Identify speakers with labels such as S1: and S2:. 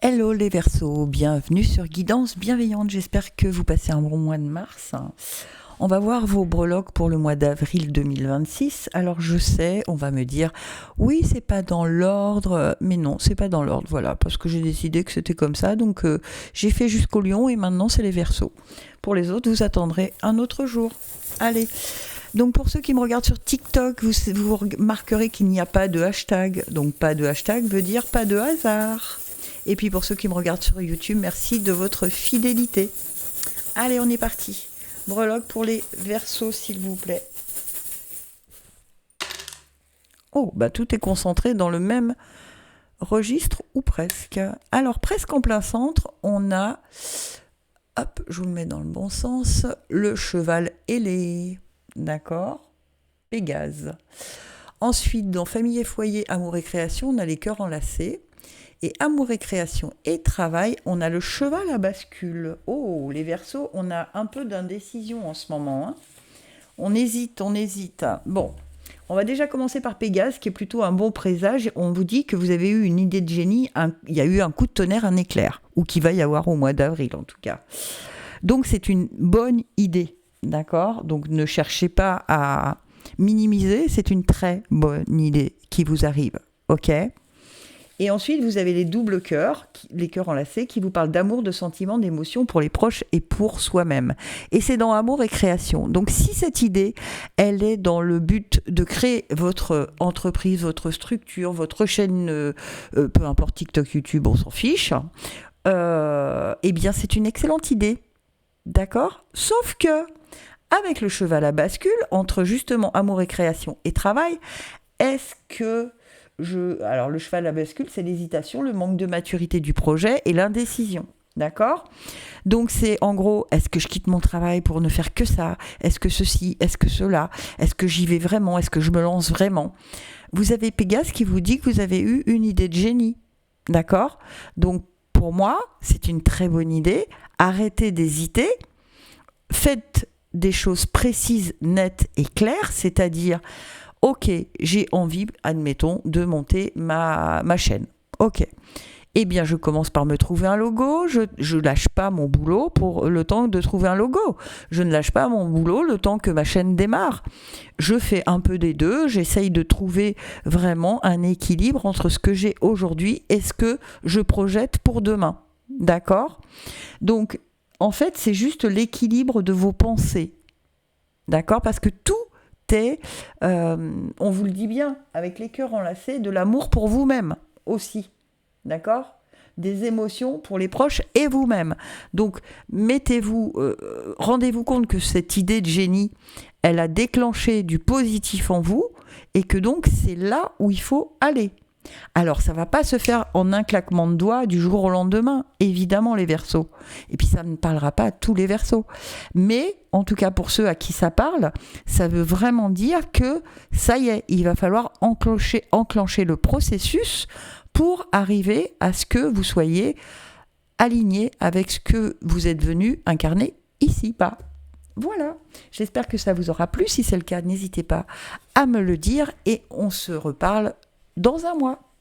S1: Hello les Verseaux, bienvenue sur Guidance Bienveillante, j'espère que vous passez un bon mois de mars. On va voir vos breloques pour le mois d'avril 2026. Alors je sais, on va me dire, oui c'est pas dans l'ordre, mais non c'est pas dans l'ordre, voilà, parce que j'ai décidé que c'était comme ça, donc j'ai fait jusqu'au Lion et maintenant c'est les Verseaux. Pour les autres, vous attendrez un autre jour. Allez. Donc pour ceux qui me regardent sur TikTok, vous remarquerez qu'il n'y a pas de hashtag. Donc pas de hashtag veut dire pas de hasard. Et puis pour ceux qui me regardent sur YouTube, merci de votre fidélité. Allez, on est parti. Breloque pour les Verseaux, s'il vous plaît. Oh, bah tout est concentré dans le même registre ou presque. Alors presque en plein centre, on a, hop, je vous le mets dans le bon sens, le cheval ailé. D'accord, Pégase. Ensuite, dans famille et foyer, amour et création, on a les cœurs enlacés. Et amour et création et travail, on a le cheval à bascule. Oh, les Verseaux, on a un peu d'indécision en ce moment. Hein. On hésite. Bon, on va déjà commencer par Pégase, qui est plutôt un bon présage. On vous dit que vous avez eu une idée de génie, il y a eu un coup de tonnerre, un éclair, ou qu'il va y avoir au mois d'avril en tout cas. Donc c'est une bonne idée, d'accord ? Donc ne cherchez pas à minimiser, c'est une très bonne idée qui vous arrive, ok ? Et ensuite, vous avez les doubles cœurs, les cœurs enlacés, qui vous parlent d'amour, de sentiments, d'émotions pour les proches et pour soi-même. Et c'est dans amour et création. Donc si cette idée, elle est dans le but de créer votre entreprise, votre structure, votre chaîne, peu importe TikTok, YouTube, on s'en fiche, eh bien c'est une excellente idée. D'accord ? Sauf que, avec le cheval à bascule, entre justement amour et création et travail, est-ce que alors le cheval à bascule, c'est l'hésitation, le manque de maturité du projet et l'indécision. D'accord ? Donc c'est en gros, est-ce que je quitte mon travail pour ne faire que ça ? Est-ce que ceci ? Est-ce que cela ? Est-ce que j'y vais vraiment ? Est-ce que je me lance vraiment ? Vous avez Pégase qui vous dit que vous avez eu une idée de génie. D'accord ? Donc pour moi, c'est une très bonne idée. Arrêtez d'hésiter. Faites des choses précises, nettes et claires, c'est-à-dire... Ok, j'ai envie, admettons, de monter ma chaîne. Ok. Eh bien, je commence par me trouver un logo. Je lâche pas mon boulot pour le temps de trouver un logo. Je ne lâche pas mon boulot le temps que ma chaîne démarre. Je fais un peu des deux. J'essaye de trouver vraiment un équilibre entre ce que j'ai aujourd'hui et ce que je projette pour demain. D'accord ? Donc, en fait, c'est juste l'équilibre de vos pensées. D'accord ? Parce que tout on vous le dit bien, avec les cœurs enlacés, de l'amour pour vous-même aussi, d'accord ? Des émotions pour les proches et vous-même. Donc, rendez-vous compte que cette idée de génie, elle a déclenché du positif en vous et que donc c'est là où il faut aller. Alors, ça ne va pas se faire en un claquement de doigts du jour au lendemain, évidemment les Verseaux. Et puis, ça ne parlera pas à tous les Verseaux. Mais, en tout cas pour ceux à qui ça parle, ça veut vraiment dire que ça y est, il va falloir enclencher le processus pour arriver à ce que vous soyez aligné avec ce que vous êtes venu incarner ici-bas. Voilà, j'espère que ça vous aura plu. Si c'est le cas, n'hésitez pas à me le dire et on se reparle dans un mois.